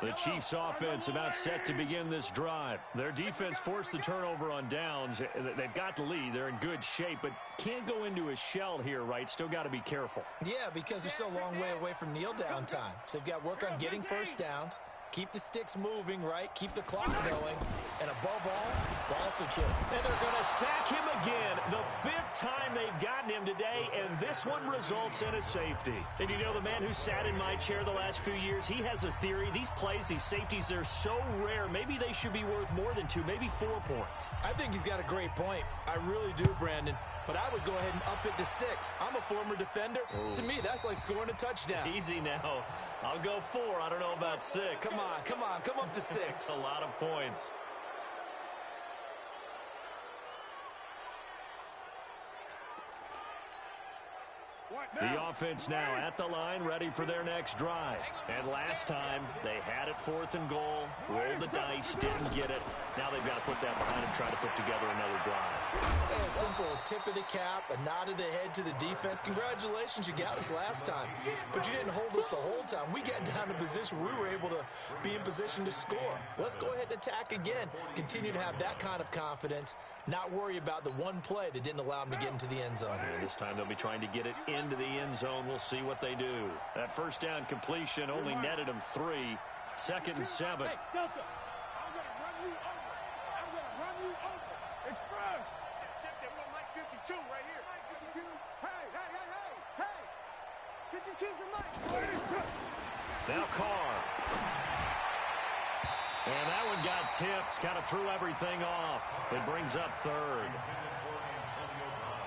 The Chiefs offense about set to begin this drive. Their defense forced the turnover on downs. They've got the lead. They're in good shape, but can't go into a shell here, right? Still got to be careful. Yeah, because they're still a long way away from kneel down time. So they've got to work on getting first downs, keep the sticks moving, right? Keep the clock going, and above all, ball secure. And they're going to sack him again. The 5th time they've gotten him today, and this one results in a safety. And you know, the man who sat in my chair the last few years, he has a theory. These plays, these safeties, they're so rare. Maybe they should be worth more than 2, maybe 4 points. I think he's got a great point. I really do, Brandon. But I would go ahead and up it to 6. I'm a former defender. Ooh. To me, that's like scoring a touchdown. Easy now. I'll go 4. I don't know about 6. Come on. Come up to 6. That's a lot of points. The offense now at the line, ready for their next drive. And last time, they had it 4th and goal, rolled the dice, didn't get it. Now they've got to put that behind and try to put together another drive. Yeah, a simple tip of the cap, a nod of the head to the defense. Congratulations, you got us last time. But you didn't hold us the whole time. We got down to position where we were able to be in position to score. Let's go ahead and attack again. Continue to have that kind of confidence. Not worry about the one play that didn't allow them to get into the end zone. And this time they'll be trying to get it into the end zone. We'll see what they do. That first down completion only netted them 3. 2nd and 7. Hey, Delta, I'm going to run you over. I'm going to run you over. Express. Check that one, Mike 52 right here. Mike 52. Hey. 52's the mic. Now Carr. And that one got tipped, kind of threw everything off. It brings up 3rd.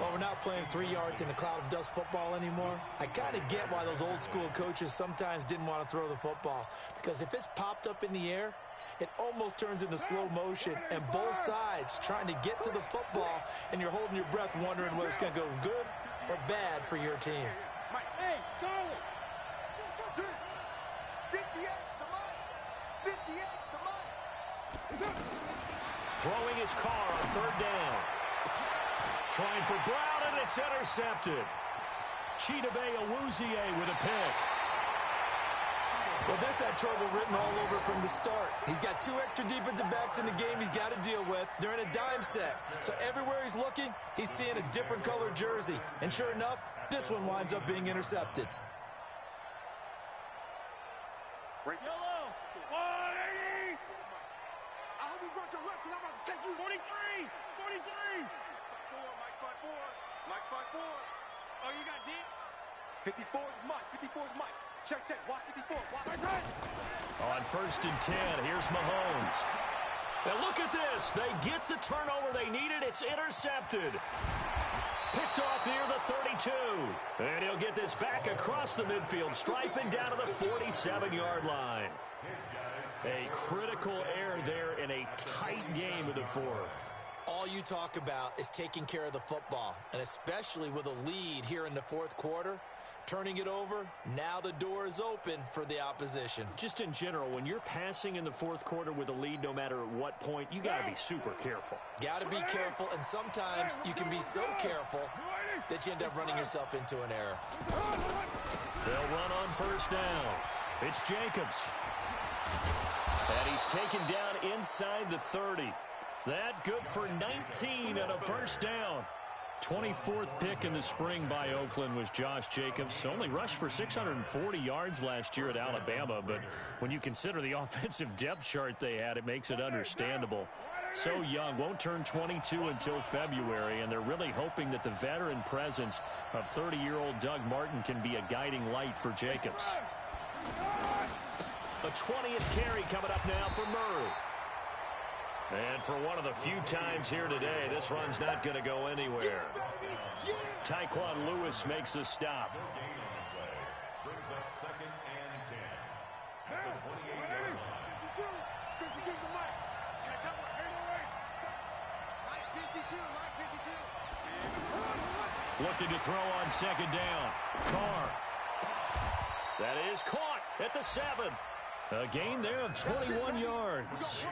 Well, we're not playing 3 yards in a cloud of dust football anymore. I kind of get why those old school coaches sometimes didn't want to throw the football. Because if it's popped up in the air, it almost turns into slow motion. And both sides trying to get to the football, and you're holding your breath wondering whether it's going to go good or bad for your team. Hey, Charlie. 58's the mic. 58's the mic. Throwing his Carr on 3rd down. Trying for Brown, and it's intercepted. Chidobe Awuzie with a pick. Well, this had trouble written all over from the start. He's got 2 extra defensive backs in the game he's got to deal with. They're in a dime set. So everywhere he's looking, he's seeing a different colored jersey. And sure enough, this one winds up being intercepted. Yellow. 180. I hope you brought your left because I'm about to take you. 43. 43. 5-4. Mike 5-4. Oh, you got deep? 54's Mike. 54's Mike. Check. Watch 54. Watch. Right. On 1st and 10, here's Mahomes. And look at this. They get the turnover they needed. It's intercepted. Picked off near the 32. And he'll get this back across the midfield stripe and down to the 47-yard line. A critical error there in a tight game of the 4th. All you talk about is taking care of the football, and especially with a lead here in the 4th quarter, turning it over, now the door is open for the opposition. Just in general, when you're passing in the 4th quarter with a lead, no matter what point, you got to be super careful. Got to be careful, and sometimes you can be so careful that you end up running yourself into an error. They'll run on 1st down. It's Jacobs. And he's taken down inside the 30. That good for 19 and a 1st down. 24th pick in the spring by Oakland was Josh Jacobs. Only rushed for 640 yards last year at Alabama, but when you consider the offensive depth chart they had, it makes it understandable. So young, won't turn 22 until February, and they're really hoping that the veteran presence of 30-year-old Doug Martin can be a guiding light for Jacobs. A 20th carry coming up now for Murray. And for one of the few times here today, this run's not going to go anywhere. Tyquan Lewis makes the stop. Brings up 2nd and 10 at the 28-yard line. 52 the mic. Looking to throw on 2nd down. Carr. That is caught at the 7. A gain there of 21 yards.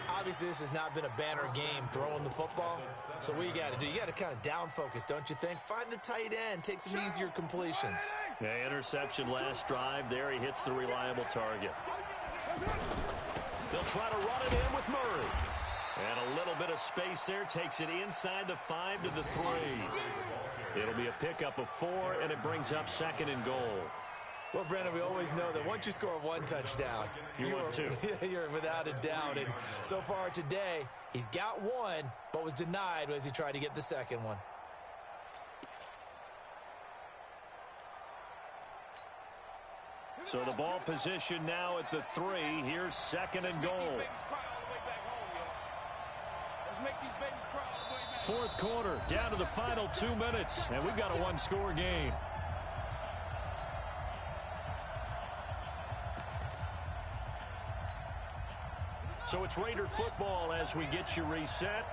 Obviously, this has not been a banner game throwing the football. So what you got to do, you got to kind of down focus, don't you think? Find the tight end, take some easier completions. Yeah, interception last drive. There he hits the reliable target. They'll try to run it in with Murray. And a little bit of space there, takes it inside the 5 to the 3. It'll be a pickup of 4, and it brings up 2nd and goal. Well, Brandon, we always know that once you score 1 touchdown, you're without a doubt. And so far today, he's got 1, but was denied as he tried to get the 2nd one. So the ball position now at the 3. Here's 2nd and goal. 4th quarter, down to the final 2 minutes, and we've got a 1-score game. So it's Raider football as we get you reset.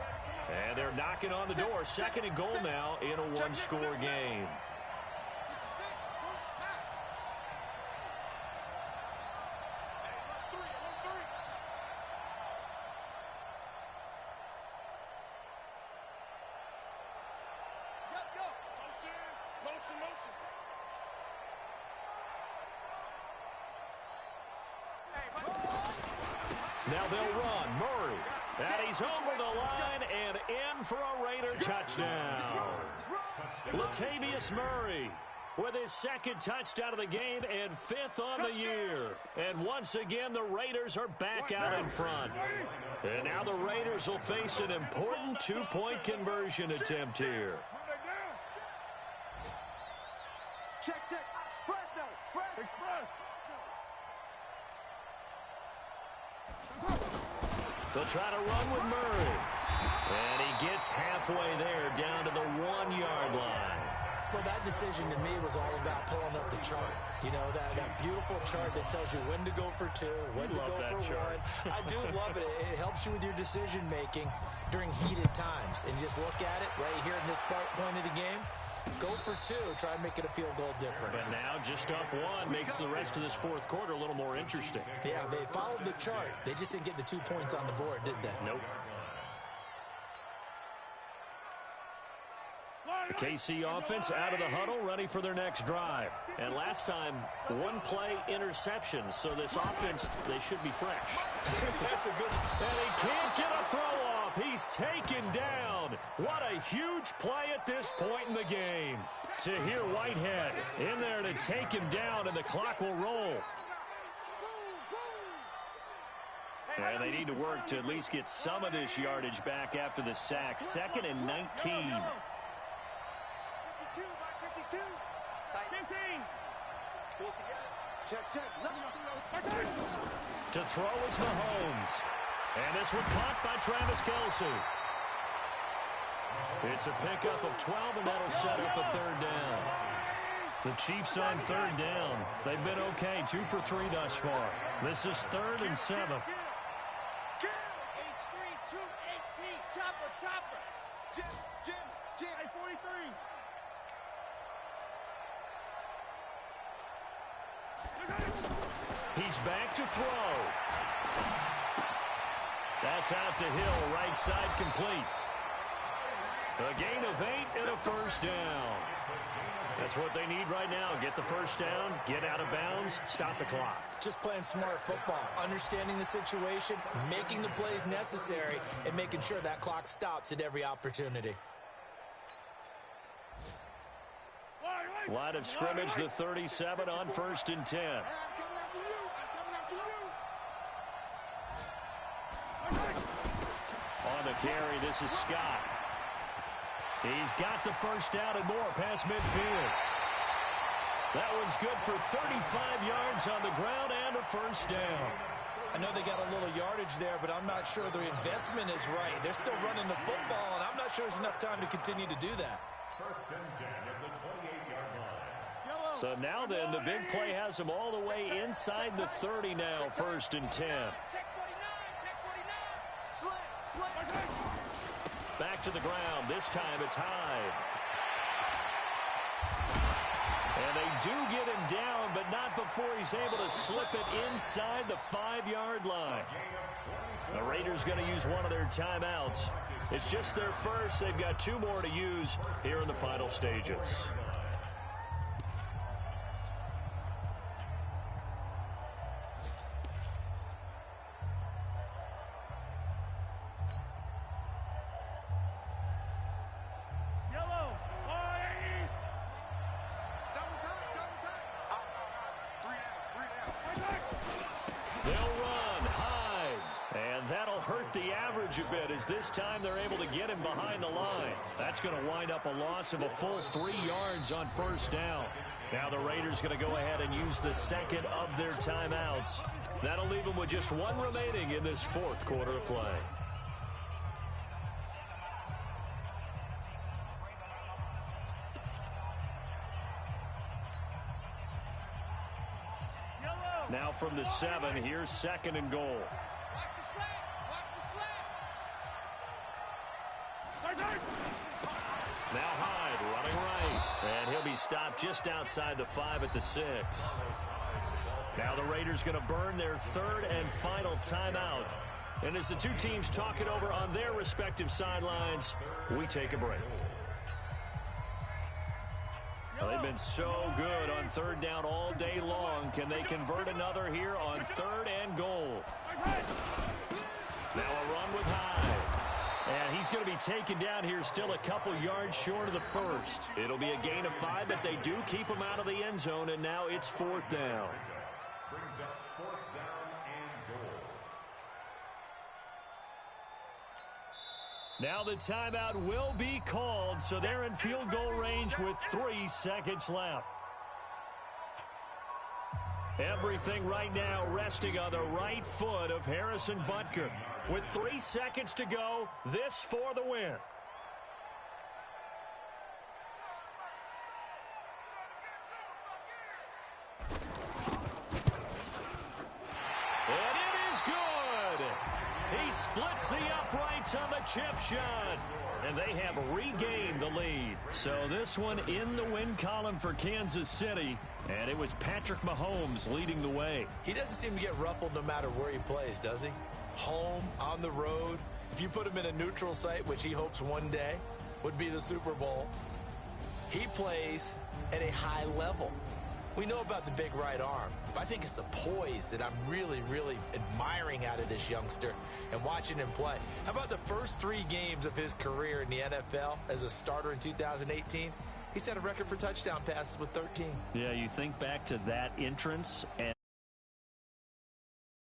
And they're knocking on the door. 2nd and goal now in a 1-score game. Now they'll run. Murray. And he's over the line and in for a Raider touchdown. Latavius Murray with his 2nd touchdown of the game and 5th on the year. And once again, the Raiders are back out in front. And now the Raiders will face an important 2-point conversion attempt here. Check. Fresh now. Fresh. Express. They'll try to run with Murray. And he gets halfway there, down to the 1-yard line. Well, that decision to me was all about pulling up the chart. You know, that beautiful chart that tells you when to go for 2, when to go for 1. I do love it. It helps you with your decision-making during heated times. And you just look at it right here in this point of the game. Go for 2. Try and make it a field goal difference. But now just up 1 makes the rest of this 4th quarter a little more interesting. Yeah, they followed the chart. They just didn't get the 2 points on the board, did they? Nope. The KC offense out of the huddle, ready for their next drive. And last time, 1-play interception. So this offense, they should be fresh. That's a good one. And he can't get a throw off. He's taken down. What a huge play at this point in the game. Tahir Whitehead in there to take him down, and the clock will roll. And they need to work to at least get some of this yardage back after the sack. 2nd and 19. 52. 15. Check. To throw is Mahomes. And this one caught by Travis Kelce. It's a pickup of 12, and that'll set up a 3rd down. The Chiefs on 3rd down. They've been okay, 2 for 3 thus far. This is 3rd and 7. H3, 218. Chopper. Jim. 43. He's back to throw. That's out to Hill, right side complete. A gain of 8 and a 1st down. That's what they need right now. Get the 1st down, get out of bounds, stop the clock. Just playing smart football, understanding the situation, making the plays necessary, and making sure that clock stops at every opportunity. Line of scrimmage, the 37 on 1st and 10. Hey, I'm coming after you. I'm coming after you. On the carry, this is Scott. He's got the first down and more past midfield. That one's good for 35 yards on the ground and a first down. I know they got a little yardage there, but I'm not sure their investment is right. They're still running the football, and I'm not sure there's enough time to continue to do that. 1st and 10 at the 28-yard line. So now then, the big play has them all the way inside the 30 now, 1st and 10. Check 49. Check 49. Slant. Back to the ground. This time it's Hyde. And they do get him down, but not before he's able to slip it inside the 5-yard line. The Raiders going to use one of their timeouts. It's just their first. They've got 2 more to use here in the final stages. Hurt the average a bit as this time they're able to get him behind the line. That's going to wind up a loss of a full 3 yards on 1st down. Now the Raiders going to go ahead and use the second of their timeouts. That'll leave them with just 1 remaining in this 4th quarter of play. Now from the 7, here's 2nd and goal. Now Hyde running right, and he'll be stopped just outside the 5 at the 6. Now the Raiders going to burn their 3rd and final timeout. And as the 2 teams talk it over on their respective sidelines, we take a break. Well, they've been so good on 3rd down all day long. Can they convert another here on 3rd and goal? Now a run with Hyde. And he's going to be taken down here still a couple yards short of the 1st. It'll be a gain of 5, but they do keep him out of the end zone, and now it's 4th down. Brings up 4th down and goal. Now the timeout will be called, so they're in field goal range with 3 seconds left. Everything right now resting on the right foot of Harrison Butker. With 3 seconds to go, this for the win. And it is good. He splits the uprights on the chip shot. And they have regained the lead. So this one in the win column for Kansas City. And it was Patrick Mahomes leading the way. He doesn't seem to get ruffled no matter where he plays, does he? Home, on the road. If you put him in a neutral site, which he hopes one day would be the Super Bowl, he plays at a high level. We know about the big right arm, but I think it's the poise that I'm really, really admiring out of this youngster and watching him play. How about the first 3 games of his career in the NFL as a starter in 2018? He set a record for touchdown passes with 13. Yeah, you think back to that entrance and